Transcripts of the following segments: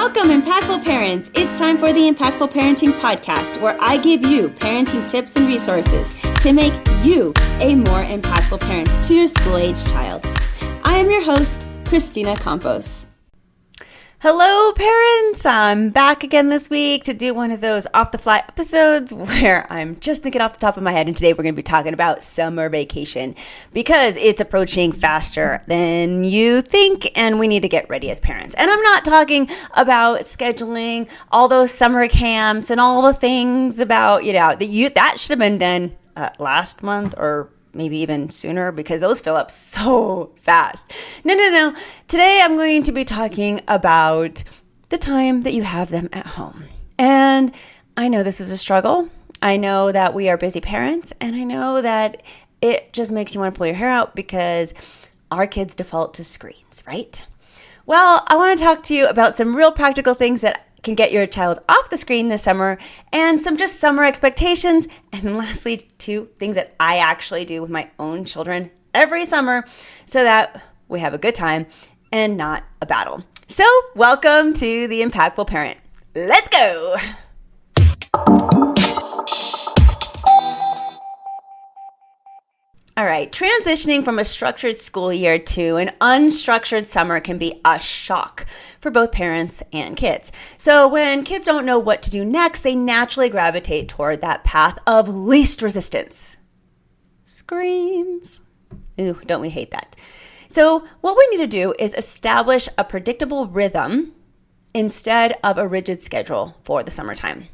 Welcome, Impactful Parents. It's time for the Impactful Parenting Podcast, where I give you parenting tips and resources to make you a more impactful parent to your school-age child. I am your host, Kristina Campos. Hello, parents. I'm back again this week to do one of those off-the-fly episodes where I'm just thinking off the top of my head. And today we're going to be talking about summer vacation because it's approaching faster than you think, and we need to get ready as parents. And I'm not talking about scheduling all those summer camps and all the things about, that should have been done last month or maybe even sooner, because those fill up so fast. No. Today I'm going to be talking about the time that you have them at home. And I know this is a struggle. I know that we are busy parents, and I know that it just makes you want to pull your hair out because our kids default to screens, right? Well, I want to talk to you about some real practical things that can get your child off the screen this summer, and some just summer expectations. And then lastly, 2 things that I actually do with my own children every summer so that we have a good time and not a battle. So welcome to the Impactful Parent. Let's go. All right, transitioning from a structured school year to an unstructured summer can be a shock for both parents and kids. So when kids don't know what to do next, they naturally gravitate toward that path of least resistance. Screens. Ooh, don't we hate that? So what we need to do is establish a predictable rhythm instead of a rigid schedule for the summertime.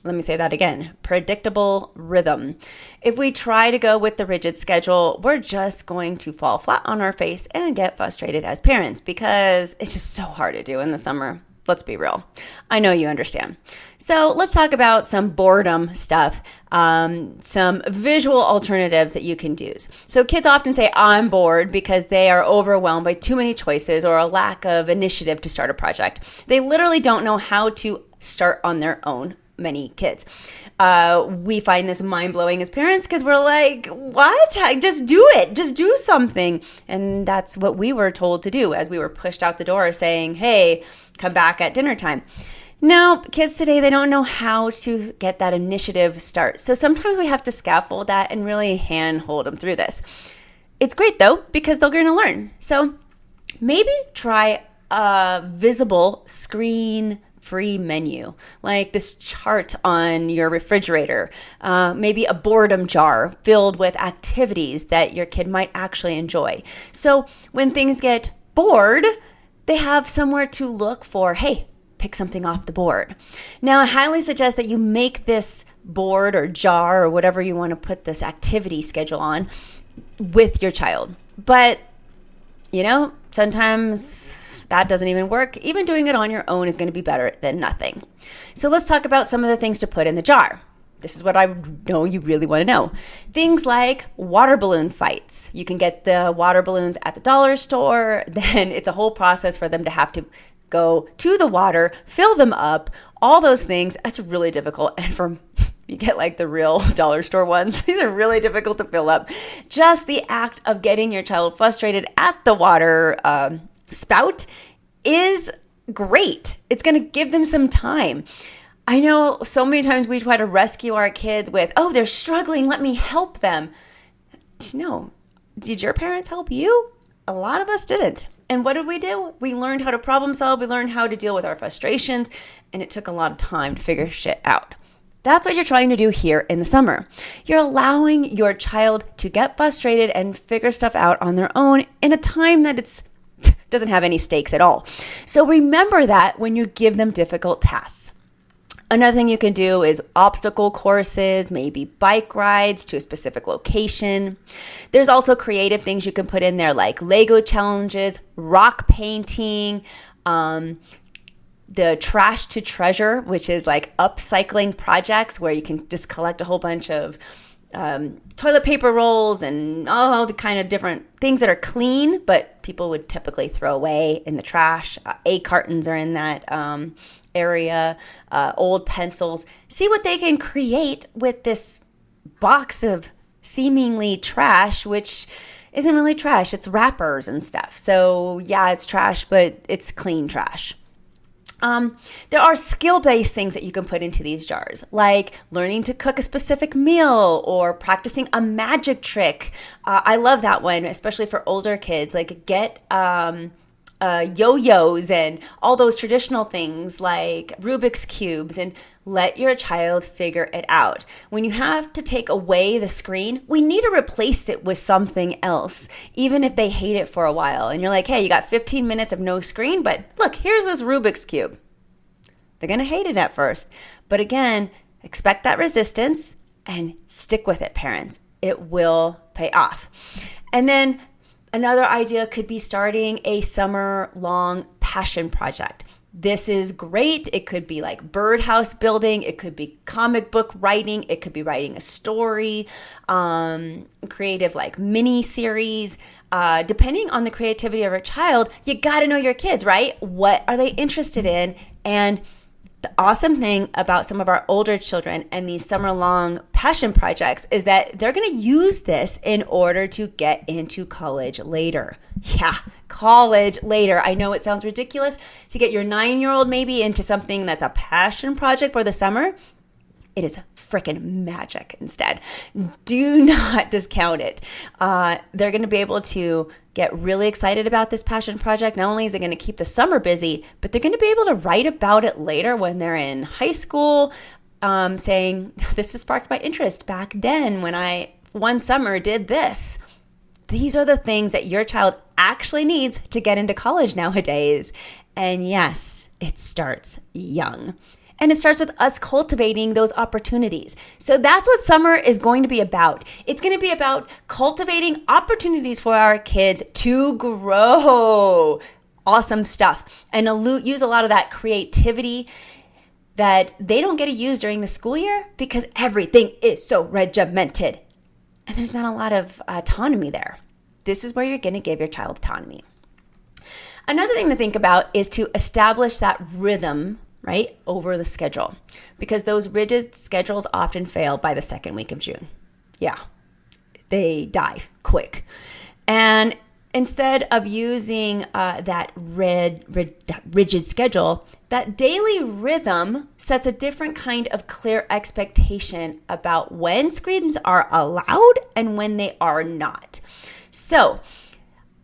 Let me say that again, predictable rhythm. If we try to go with the rigid schedule, we're just going to fall flat on our face and get frustrated as parents because it's just so hard to do in the summer. Let's be real. I know you understand. So let's talk about some boredom stuff, some visual alternatives that you can use. So kids often say, I'm bored because they are overwhelmed by too many choices or a lack of initiative to start a project. They literally don't know how to start on their own. Many kids. We find this mind-blowing as parents because we're like, what? Just do it. Just do something. And that's what we were told to do as we were pushed out the door saying, hey, come back at dinner time. Now, kids today, they don't know how to get that initiative start. So sometimes we have to scaffold that and really hand-hold them through this. It's great, though, because they're going to learn. So maybe try a visible screen-free menu, like this chart on your refrigerator, maybe a boredom jar filled with activities that your kid might actually enjoy. So when things get bored, they have somewhere to look for, hey, pick something off the board. Now, I highly suggest that you make this board or jar or whatever you want to put this activity schedule on with your child. But, sometimes that doesn't even work. Even doing it on your own is going to be better than nothing. So let's talk about some of the things to put in the jar. This is what I know you really want to know. Things like water balloon fights. You can get the water balloons at the dollar store. Then it's a whole process for them to have to go to the water, fill them up, all those things. That's really difficult. And you get like the real dollar store ones. These are really difficult to fill up. Just the act of getting your child frustrated at the water spout is great. It's going to give them some time. I know so many times we try to rescue our kids with, oh, they're struggling, let me help them. No. Did your parents help you? A lot of us didn't. And what did we do? We learned how to problem solve. We learned how to deal with our frustrations. And it took a lot of time to figure shit out. That's what you're trying to do here in the summer. You're allowing your child to get frustrated and figure stuff out on their own in a time that doesn't have any stakes at all. So remember that when you give them difficult tasks. Another thing you can do is obstacle courses, maybe bike rides to a specific location. There's also creative things you can put in there like Lego challenges, rock painting, the trash to treasure, which is like upcycling projects where you can just collect a whole bunch of toilet paper rolls and all the kind of different things that are clean, but people would typically throw away in the trash. Egg cartons are in that area, old pencils. See what they can create with this box of seemingly trash, which isn't really trash. It's wrappers and stuff. So yeah, it's trash, but it's clean trash. There are skill-based things that you can put into these jars, like learning to cook a specific meal or practicing a magic trick. I love that one, especially for older kids. Like get yo-yos and all those traditional things like Rubik's Cubes, and let your child figure it out. When you have to take away the screen, we need to replace it with something else, even if they hate it for a while. And you're like, hey, you got 15 minutes of no screen, but look, here's this Rubik's Cube. They're going to hate it at first. But again, expect that resistance and stick with it, parents. It will pay off. And then another idea could be starting a summer-long passion project. This is great. It could be like birdhouse building. It could be comic book writing. It could be writing a story, creative like mini series. Depending on the creativity of your child, you got to know your kids, right? What are they interested in? And the awesome thing about some of our older children and these summer-long passion projects is that they're going to use this in order to get into college later. Yeah, college later. I know it sounds ridiculous to get your 9-year-old maybe into something that's a passion project for the summer. It is freaking magic instead. Do not discount it. They're going to be able to get really excited about this passion project. Not only is it going to keep the summer busy, but they're going to be able to write about it later when they're in high school, saying, this has sparked my interest back then when I one summer did this. These are the things that your child actually needs to get into college nowadays. And yes, it starts young. And it starts with us cultivating those opportunities. So that's what summer is going to be about. It's going to be about cultivating opportunities for our kids to grow. Awesome stuff. And use a lot of that creativity that they don't get to use during the school year because everything is so regimented. And there's not a lot of autonomy there. This is where you're going to give your child autonomy. Another thing to think about is to establish that rhythm, right, over the schedule, because those rigid schedules often fail by the second week of June. Yeah, they die quick. And instead of using that rigid schedule, that daily rhythm sets a different kind of clear expectation about when screens are allowed and when they are not. So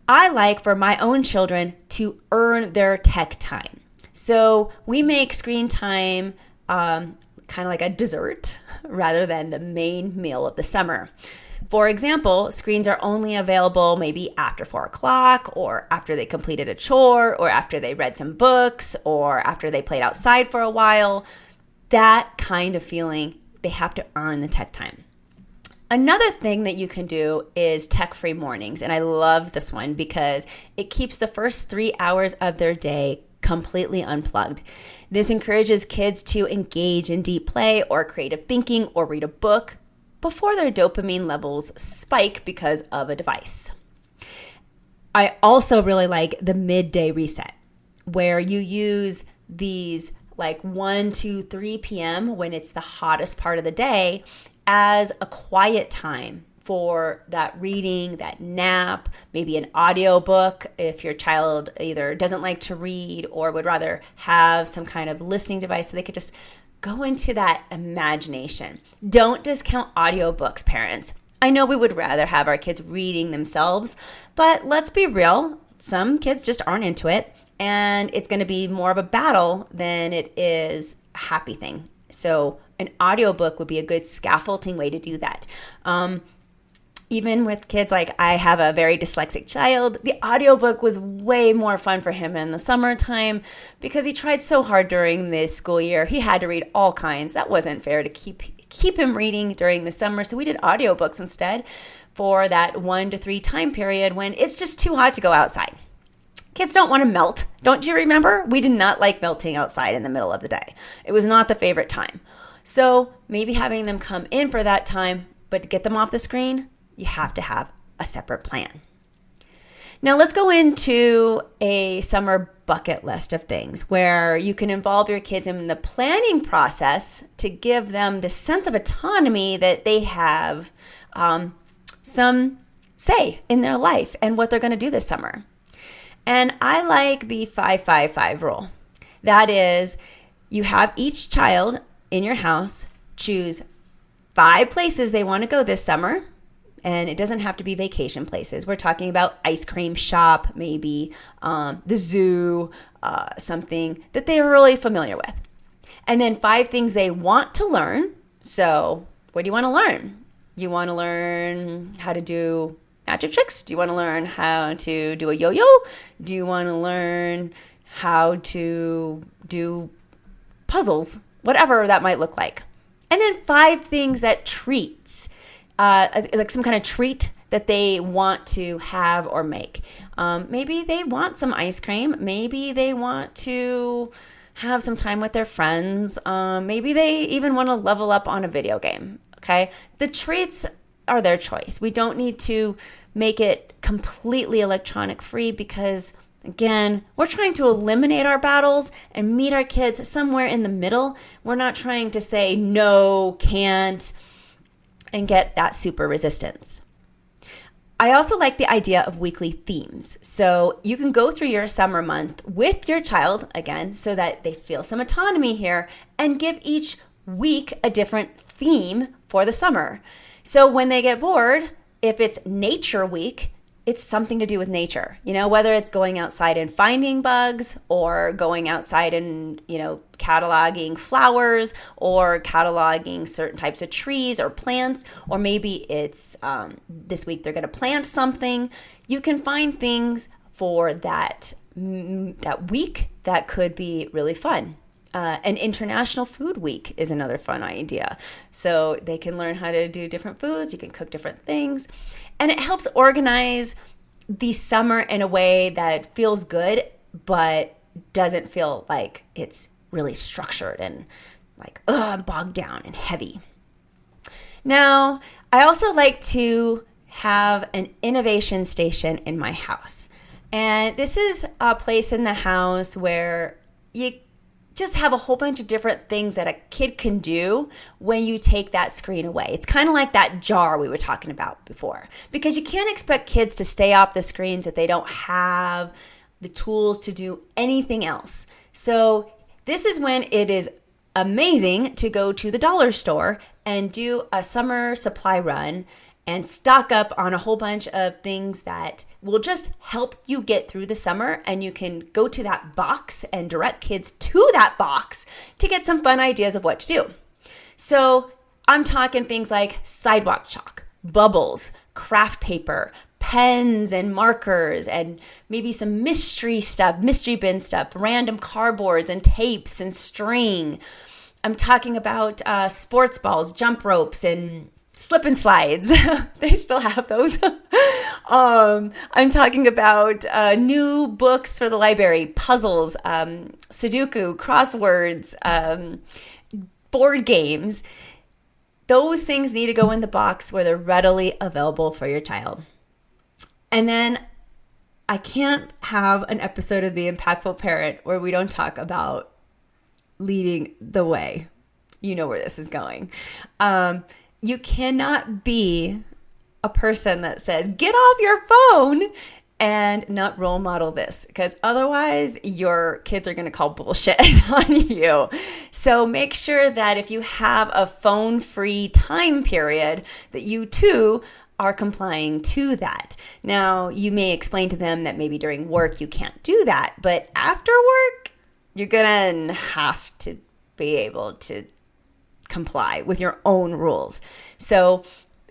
I like for my own children to earn their tech time. So we make screen time kind of like a dessert rather than the main meal of the summer. For example, screens are only available maybe after 4 o'clock or after they completed a chore or after they read some books or after they played outside for a while. That kind of feeling, they have to earn the tech time. Another thing that you can do is tech-free mornings. And I love this one because it keeps the first 3 hours of their day completely unplugged. This encourages kids to engage in deep play or creative thinking or read a book before their dopamine levels spike because of a device. I also really like the midday reset, where you use these like 1 to 3 p.m. when it's the hottest part of the day as a quiet time for that reading, that nap, maybe an audiobook if your child either doesn't like to read or would rather have some kind of listening device so they could just go into that imagination. Don't discount audiobooks, parents. I know we would rather have our kids reading themselves, but let's be real. Some kids just aren't into it, and it's going to be more of a battle than it is a happy thing. So an audiobook would be a good scaffolding way to do that. Even with kids, like I have a very dyslexic child, the audiobook was way more fun for him in the summertime because he tried so hard during the school year. He had to read all kinds. That wasn't fair to keep him reading during the summer. So we did audiobooks instead for that 1 to 3 time period when it's just too hot to go outside. Kids don't want to melt. Don't you remember? We did not like melting outside in the middle of the day. It was not the favorite time. So maybe having them come in for that time, but to get them off the screen, you have to have a separate plan. Now let's go into a summer bucket list of things where you can involve your kids in the planning process to give them the sense of autonomy that they have some say in their life and what they're going to do this summer. And I like the 5-5-5 rule. That is, you have each child in your house choose 5 places they want to go this summer. And it doesn't have to be vacation places. We're talking about ice cream shop, maybe the zoo, something that they're really familiar with. And then 5 things they want to learn. So what do you want to learn? You want to learn how to do magic tricks? Do you want to learn how to do a yo-yo? Do you want to learn how to do puzzles? Whatever that might look like. And then 5 things that treats. Like some kind of treat that they want to have or make. Maybe they want some ice cream. Maybe they want to have some time with their friends. Maybe they even want to level up on a video game. Okay? The treats are their choice. We don't need to make it completely electronic free because, again, we're trying to eliminate our battles and meet our kids somewhere in the middle. We're not trying to say no, can't, and get that super resistance. I also like the idea of weekly themes. So you can go through your summer month with your child, again, so that they feel some autonomy here, and give each week a different theme for the summer. So when they get bored, if it's nature week, it's something to do with nature, whether it's going outside and finding bugs or going outside and, cataloging flowers or cataloging certain types of trees or plants, or maybe it's this week they're going to plant something. You can find things for that week that could be really fun. An International Food Week is another fun idea. So they can learn how to do different foods. You can cook different things. And it helps organize the summer in a way that feels good, but doesn't feel like it's really structured and like, bogged down and heavy. Now, I also like to have an innovation station in my house. And this is a place in the house where you just have a whole bunch of different things that a kid can do when you take that screen away. It's kind of like that jar we were talking about before, because you can't expect kids to stay off the screens if they don't have the tools to do anything else. So this is when it is amazing to go to the dollar store and do a summer supply run and stock up on a whole bunch of things that will just help you get through the summer. And you can go to that box and direct kids to that box to get some fun ideas of what to do. So I'm talking things like sidewalk chalk, bubbles, craft paper, pens and markers, and maybe some mystery stuff, mystery bin stuff, random cardboards and tapes and string. I'm talking about sports balls, jump ropes, and slip and slides. They still have those. I'm talking about new books for the library, puzzles, Sudoku, crosswords, board games. Those things need to go in the box where they're readily available for your child. And then I can't have an episode of The Impactful Parent where we don't talk about leading the way. You know where this is going. You cannot be a person that says, get off your phone, and not role model this, because otherwise your kids are going to call bullshit on you. So make sure that if you have a phone-free time period, that you too are complying to that. Now, you may explain to them that maybe during work you can't do that, but after work, you're going to have to be able to comply with your own rules. So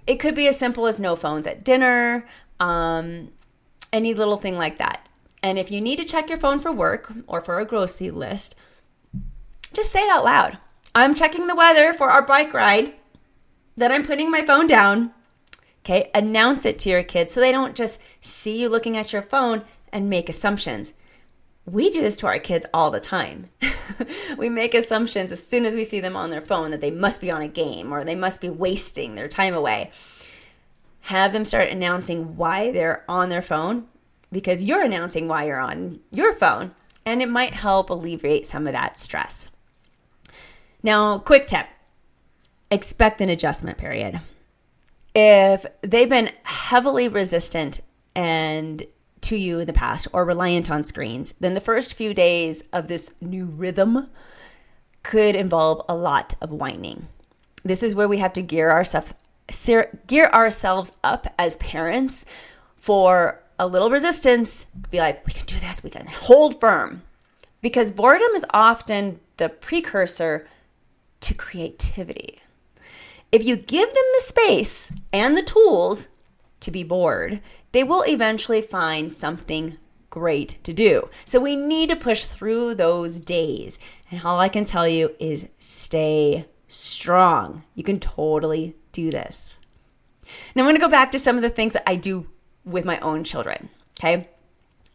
it could be as simple as no phones at dinner, any little thing like that. And if you need to check your phone for work or for a grocery list, just say it out loud. I'm checking the weather for our bike ride, then I'm putting my phone down. Okay, announce it to your kids so they don't just see you looking at your phone and make assumptions. We do this to our kids all the time. We make assumptions as soon as we see them on their phone that they must be on a game or they must be wasting their time away. Have them start announcing why they're on their phone, because you're announcing why you're on your phone, and it might help alleviate some of that stress. Now, quick tip, expect an adjustment period. If they've been heavily resistant and to you in the past or reliant on screens, then the first few days of this new rhythm could involve a lot of whining. This is where we have to gear ourselves up as parents for a little resistance. Be like, we can do this, we can hold firm. Because boredom is often the precursor to creativity. If you give them the space and the tools to be bored, they will eventually find something great to do. So we need to push through those days. And all I can tell you is stay strong. You can totally do this. Now I'm going to go back to some of the things that I do with my own children, okay?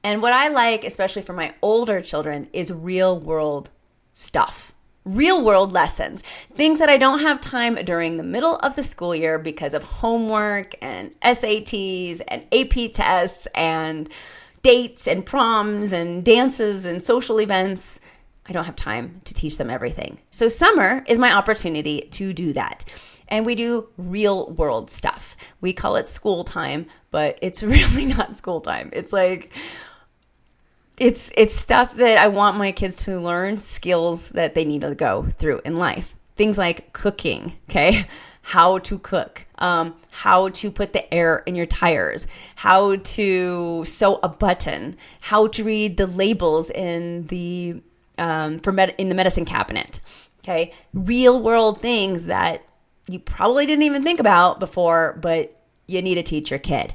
And what I like, especially for my older children, is real world stuff. Real world lessons, things that I don't have time during the middle of the school year because of homework and SATs and AP tests and dates and proms and dances and social events. I don't have time to teach them everything. So summer is my opportunity to do that. And we do real world stuff. We call it school time, but it's really not school time. It's like, it's stuff that I want my kids to learn, skills that they need to go through in life. Things like cooking, okay? How to cook, how to put the air in your tires, how to sew a button, how to read the labels in the in the medicine cabinet, okay? Real world things that you probably didn't even think about before, but you need to teach your kid.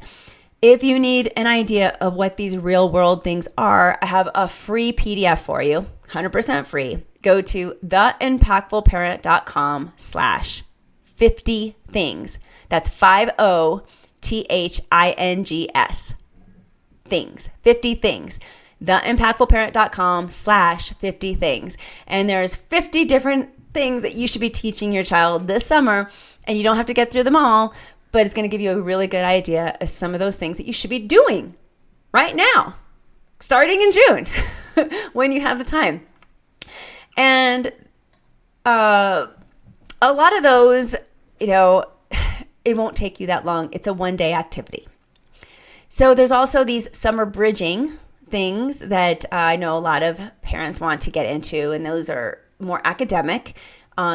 If you need an idea of what these real world things are, I have a free PDF for you, 100% free. Go to theimpactfulparent.com/50 things. That's 50things. Things, 50 things. theimpactfulparent.com/50 things. And there's 50 different things that you should be teaching your child this summer, and you don't have to get through them all, but it's going to give you a really good idea of some of those things that you should be doing right now, starting in June, when you have the time. And a lot of those, it won't take you that long. It's a one-day activity. So there's also these summer bridging things that I know a lot of parents want to get into, and those are more academic.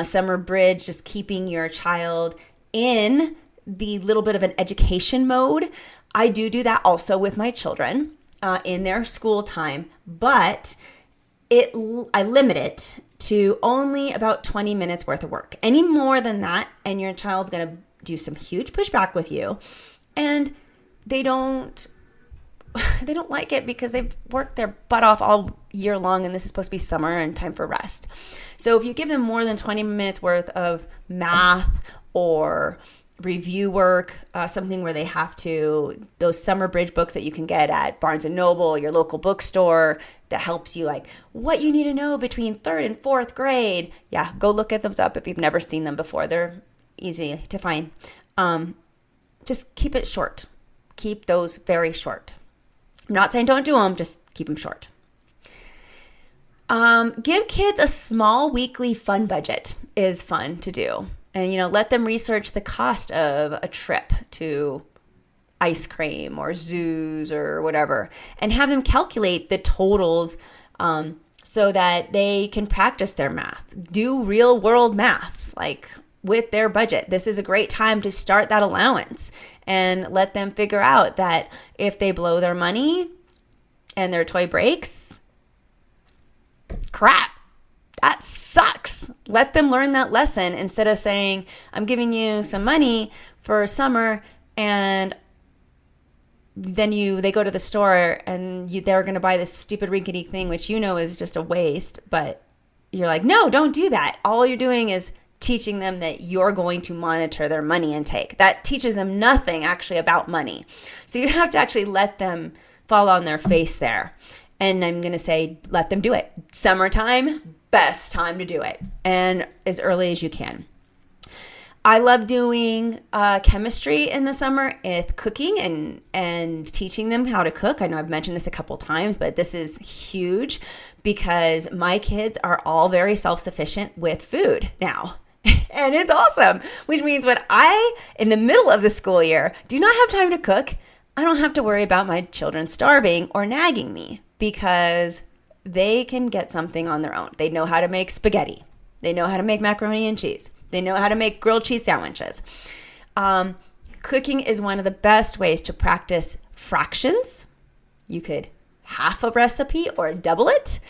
Summer bridge, just keeping your child in the little bit of an education mode. I do that also with my children in their school time, but I limit it to only about 20 minutes worth of work. Any more than that, and your child's going to do some huge pushback with you, and they don't like it because they've worked their butt off all year long, and this is supposed to be summer and time for rest. So if you give them more than 20 minutes worth of math or review work, something where they have to, those summer bridge books that you can get at Barnes & Noble, your local bookstore, that helps you like what you need to know between 3rd and 4th grade. Yeah, go look at those up if you've never seen them before. They're easy to find. Just keep it short. Keep those very short. I'm not saying don't do them, just keep them short. Give kids a small weekly fun budget is fun to do. And, let them research the cost of a trip to ice cream or zoos or whatever, and have them calculate the totals so that they can practice their math. Do real world math, like with their budget. This is a great time to start that allowance and let them figure out that if they blow their money and their toy breaks, crap. That sucks. Let them learn that lesson instead of saying, I'm giving you some money for summer, and then they go to the store and they're going to buy this stupid rinkety thing, which is just a waste. But you're like, no, don't do that. All you're doing is teaching them that you're going to monitor their money intake. That teaches them nothing actually about money. So you have to actually let them fall on their face there. And I'm going to say, let them do it. Summertime, best time to do it, and as early as you can. I love doing chemistry in the summer with cooking and teaching them how to cook. I know I've mentioned this a couple times, but this is huge because my kids are all very self-sufficient with food now. And it's awesome, which means when in the middle of the school year, do not have time to cook, I don't have to worry about my children starving or nagging me because they can get something on their own. They know how to make spaghetti. They know how to make macaroni and cheese. They know how to make grilled cheese sandwiches. Cooking is one of the best ways to practice fractions. You could half a recipe or double it.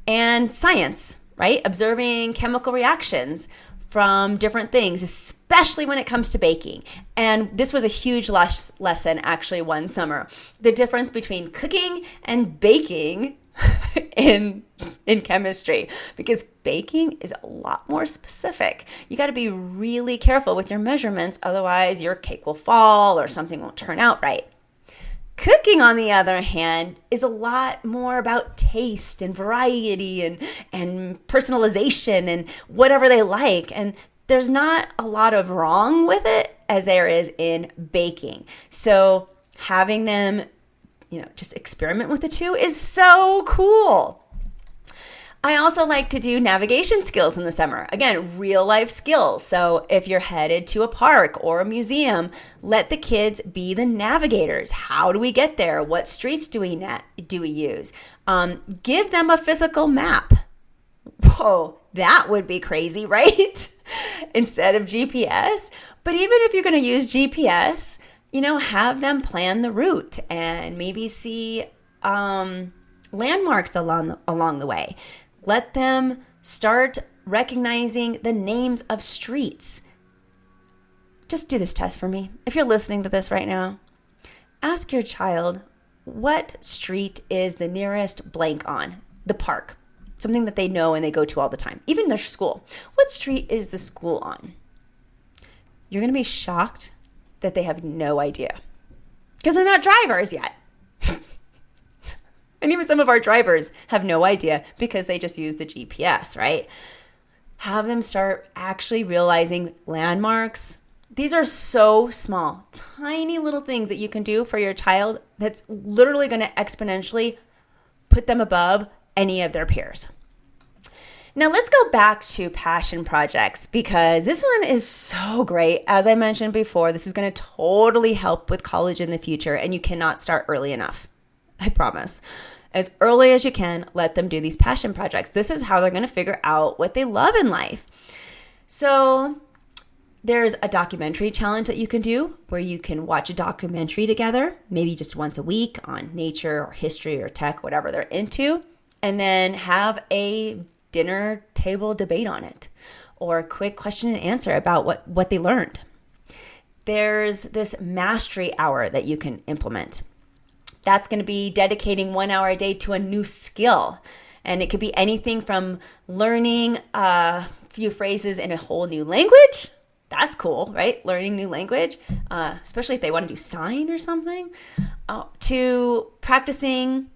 And science, right? Observing chemical reactions from different things, especially when it comes to baking. And this was a huge lesson actually one summer. The difference between cooking and baking in chemistry, because baking is a lot more specific. You got to be really careful with your measurements, otherwise your cake will fall or something won't turn out right. Cooking, on the other hand, is a lot more about taste and variety and personalization and whatever they like. And there's not a lot of wrong with it as there is in baking. So having them, just experiment with the two is so cool. I also like to do navigation skills in the summer. Again, real life skills. So if you're headed to a park or a museum, let the kids be the navigators. How do we get there? What streets do we use? Give them a physical map. Whoa, that would be crazy, right? Instead of GPS. But even if you're going to use GPS, have them plan the route and maybe see landmarks along the way. Let them start recognizing the names of streets. Just do this test for me. If you're listening to this right now, ask your child, what street is the nearest blank on? The park. Something that they know and they go to all the time. Even their school. What street is the school on? You're going to be shocked that they have no idea. Because they're not drivers yet. And even some of our drivers have no idea because they just use the GPS, right? Have them start actually realizing landmarks. These are so small, tiny little things that you can do for your child that's literally going to exponentially put them above any of their peers. Now let's go back to passion projects because this one is so great. As I mentioned before, this is going to totally help with college in the future, and you cannot start early enough. I promise. As early as you can, let them do these passion projects. This is how they're going to figure out what they love in life. So there's a documentary challenge that you can do where you can watch a documentary together, maybe just once a week on nature or history or tech, whatever they're into, and then have a dinner table debate on it or a quick question and answer about what they learned. There's this mastery hour that you can implement. That's going to be dedicating 1 hour a day to a new skill. And it could be anything from learning a few phrases in a whole new language. That's cool, right? Learning new language, especially if they want to do sign or something, to practicing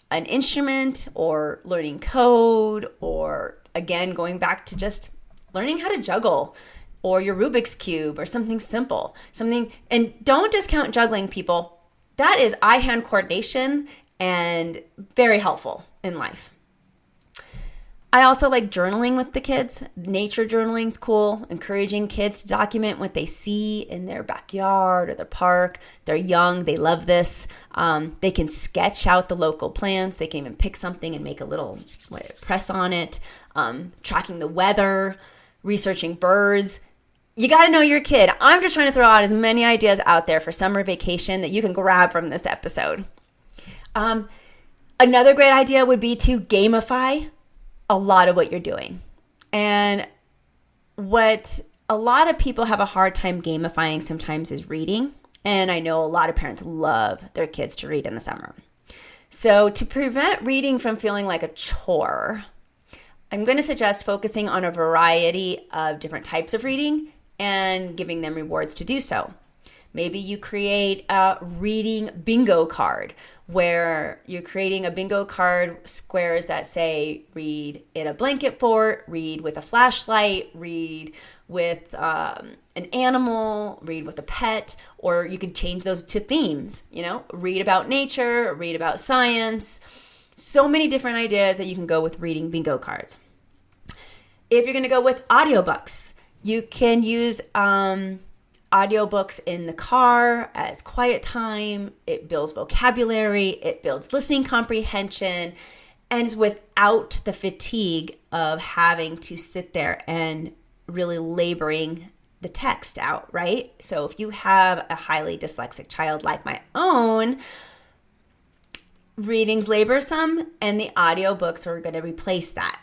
an instrument or learning code, or again, going back to just learning how to juggle or your Rubik's Cube or something simple. And don't discount juggling, people. That is eye-hand coordination and very helpful in life. I also like journaling with the kids. Nature journaling is cool. Encouraging kids to document what they see in their backyard or their park. They're young. They love this. They can sketch out the local plants. They can even pick something and make a little press on it. Tracking the weather. Researching birds. You got to know your kid. I'm just trying to throw out as many ideas out there for summer vacation that you can grab from this episode. Another great idea would be to gamify a lot of what you're doing. And what a lot of people have a hard time gamifying sometimes is reading. And I know a lot of parents love their kids to read in the summer. So to prevent reading from feeling like a chore, I'm going to suggest focusing on a variety of different types of reading and giving them rewards to do so. Maybe you create a reading bingo card where you're creating a bingo card squares that say read in a blanket fort, read with a flashlight, read with an animal, read with a pet, or you could change those to themes, read about nature, read about science. So many different ideas that you can go with reading bingo cards. If you're going to go with audiobooks, you can use audiobooks in the car as quiet time. It builds vocabulary. It builds listening comprehension, and without the fatigue of having to sit there and really laboring the text out, right? So if you have a highly dyslexic child like my own, reading's laborsome, and the audiobooks are going to replace that.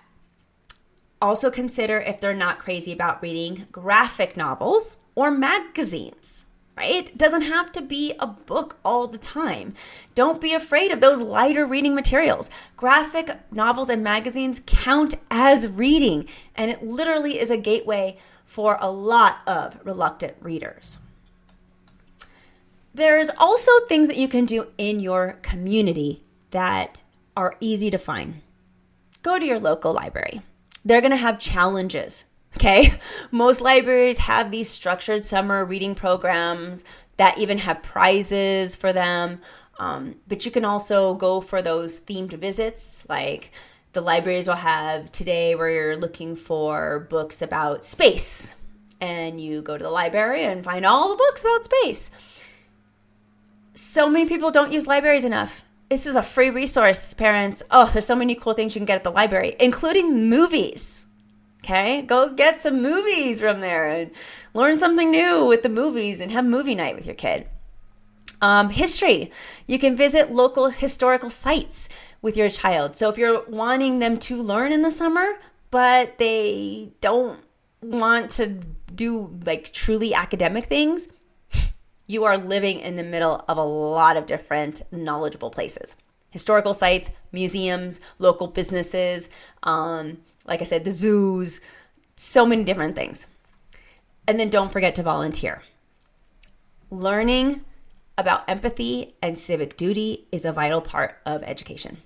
Also consider, if they're not crazy about reading, graphic novels or magazines, right? It doesn't have to be a book all the time. Don't be afraid of those lighter reading materials. Graphic novels and magazines count as reading, and it literally is a gateway for a lot of reluctant readers. There's also things that you can do in your community that are easy to find. Go to your local library. They're going to have challenges, okay? Most libraries have these structured summer reading programs that even have prizes for them. But you can also go for those themed visits, like the libraries will have today where you're looking for books about space. And you go to the library and find all the books about space. So many people don't use libraries enough. This is a free resource, parents. Oh, there's so many cool things you can get at the library, including movies. Okay? Go get some movies from there and learn something new with the movies and have movie night with your kid. History. You can visit local historical sites with your child. So if you're wanting them to learn in the summer, but they don't want to do like truly academic things, you are living in the middle of a lot of different knowledgeable places. Historical sites, museums, local businesses, like I said, the zoos, so many different things. And then don't forget to volunteer. Learning about empathy and civic duty is a vital part of education.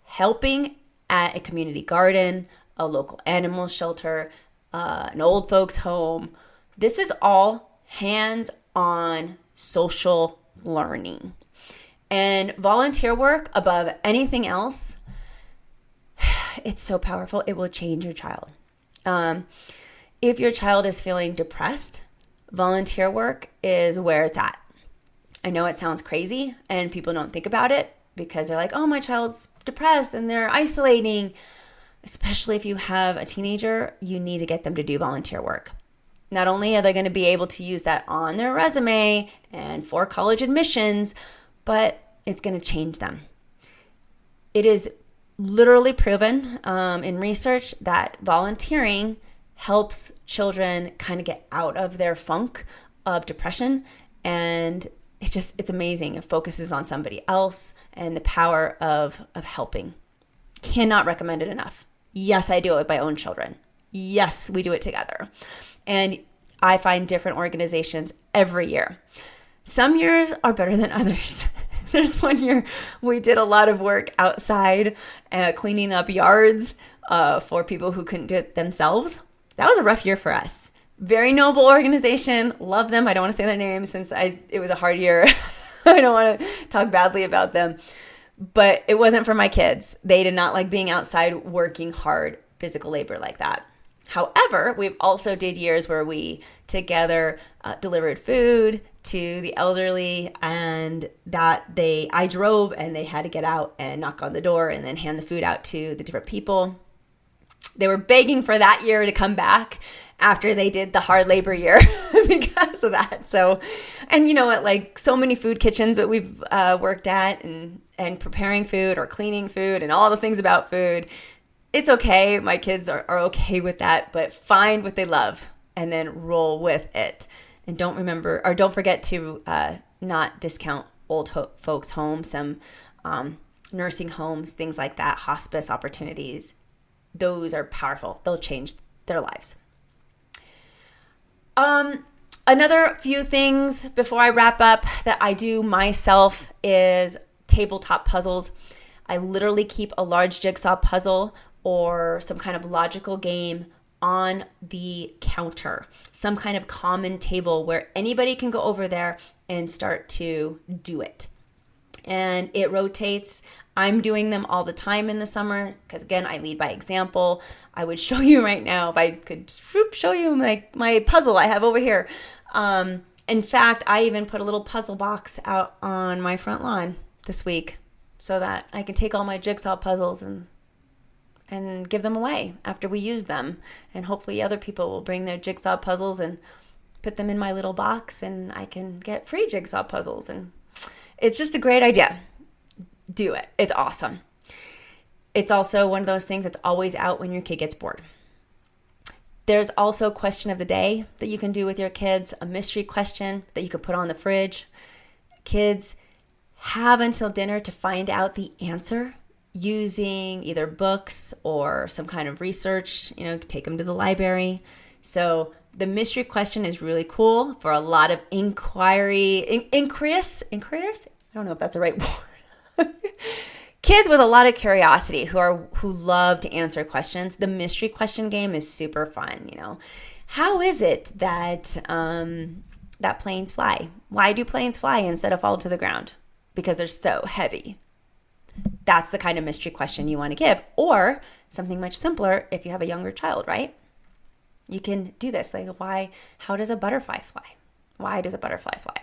Helping at a community garden, a local animal shelter, an old folks home, this is all hands-on social learning. And volunteer work, above anything else, it's so powerful. It will change your child. If your child is feeling depressed, volunteer work is where it's at. I know it sounds crazy and people don't think about it because they're like, oh, my child's depressed and they're isolating. Especially if you have a teenager, you need to get them to do volunteer work. Not only are they going to be able to use that on their resume and for college admissions, but it's going to change them. It is literally proven in research that volunteering helps children kind of get out of their funk of depression, and it's amazing. It focuses on somebody else and the power of helping. Cannot recommend it enough. Yes, I do it with my own children. Yes, we do it together. And I find different organizations every year. Some years are better than others. There's one year we did a lot of work outside, cleaning up yards for people who couldn't do it themselves. That was a rough year for us. Very noble organization. Love them. I don't want to say their name since it was a hard year. I don't want to talk badly about them. But it wasn't for my kids. They did not like being outside working hard physical labor like that. However, we've also did years where we together delivered food to the elderly, and I drove and they had to get out and knock on the door and then hand the food out to the different people. They were begging for that year to come back after they did the hard labor year because of that. So, and you know what, like so many food kitchens that we've worked at and preparing food or cleaning food and all the things about food, it's okay. My kids are okay with that, but find what they love and then roll with it. And don't forget to not discount old folks' homes, some nursing homes, things like that, hospice opportunities. Those are powerful. They'll change their lives. Another few things before I wrap up that I do myself is tabletop puzzles. I literally keep a large jigsaw puzzle or some kind of logical game on the counter, some kind of common table where anybody can go over there and start to do it. and it rotates. I'm doing them all the time in the summer because, again, I lead by example. I would show you right now if I could show you my puzzle I have over here. In fact, I even put a little puzzle box out on my front lawn this week so that I can take all my jigsaw puzzles and give them away after we use them. And hopefully other people will bring their jigsaw puzzles and put them in my little box, and I can get free jigsaw puzzles. And it's just a great idea. Do it. It's awesome. It's also one of those things that's always out when your kid gets bored. There's also question of the day that you can do with your kids, a mystery question that you could put on the fridge. Kids have until dinner to find out the answer using either books or some kind of research, take them to the library. So the mystery question is really cool for a lot of inquirers? I don't know if that's the right word. Kids with a lot of curiosity who love to answer questions. The mystery question game is super fun. How is it that that planes fly? Why do planes fly instead of fall to the ground? Because they're so heavy. That's the kind of mystery question you want to give. Or something much simpler if you have a younger child, right? You can do this. Like, how does a butterfly fly? Why does a butterfly fly?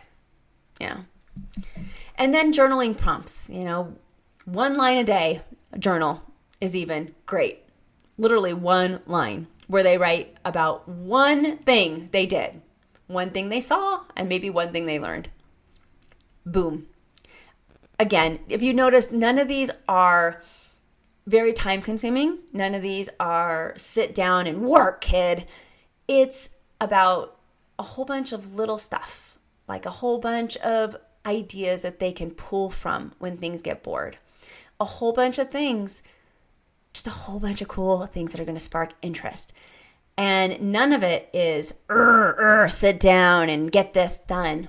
And then journaling prompts, 1 line a day journal is even great. Literally 1 line where they write about one thing they did, one thing they saw, and maybe one thing they learned. Boom. Again, if you notice, none of these are very time consuming. None of these are sit down and work, kid. It's about a whole bunch of little stuff, like a whole bunch of ideas that they can pull from when things get bored. A whole bunch of things, just a whole bunch of cool things that are going to spark interest. And none of it is, sit down and get this done.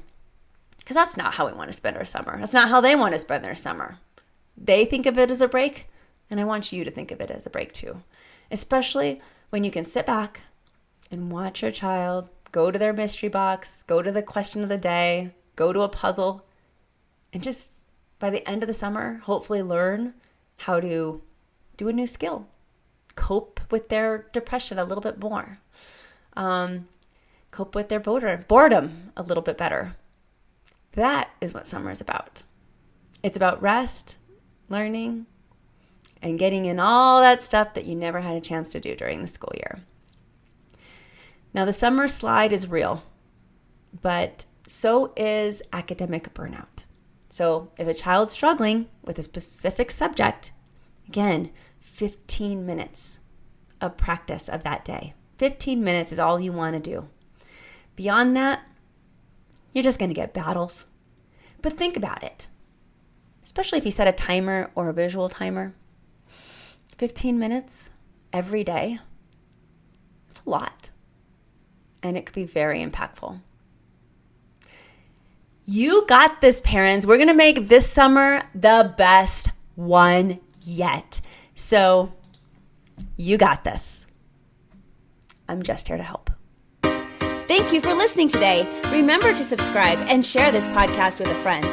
Because that's not how we want to spend our summer. That's not how they want to spend their summer. They think of it as a break, and I want you to think of it as a break too. Especially when you can sit back and watch your child go to their mystery box, go to the question of the day, go to a puzzle, and just by the end of the summer, hopefully learn how to do a new skill, cope with their depression a little bit more, cope with their boredom a little bit better. That is what summer is about. It's about rest, learning, and getting in all that stuff that you never had a chance to do during the school year. Now, the summer slide is real, but so is academic burnout. So if a child's struggling with a specific subject, again, 15 minutes of practice of that day. 15 minutes is all you want to do. Beyond that, you're just going to get battles. But think about it, especially if you set a timer or a visual timer. 15 minutes every day, it's a lot. And it could be very impactful. You got this, parents. We're going to make this summer the best one yet. So you got this. I'm just here to help. Thank you for listening today. Remember to subscribe and share this podcast with a friend.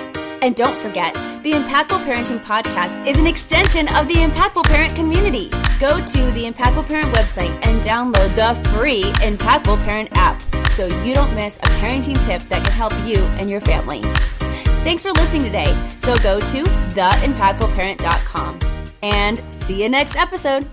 And don't forget, the Impactful Parenting Podcast is an extension of the Impactful Parent community. Go to the Impactful Parent website and download the free Impactful Parent app so you don't miss a parenting tip that can help you and your family. Thanks for listening today. So go to theimpactfulparent.com and see you next episode.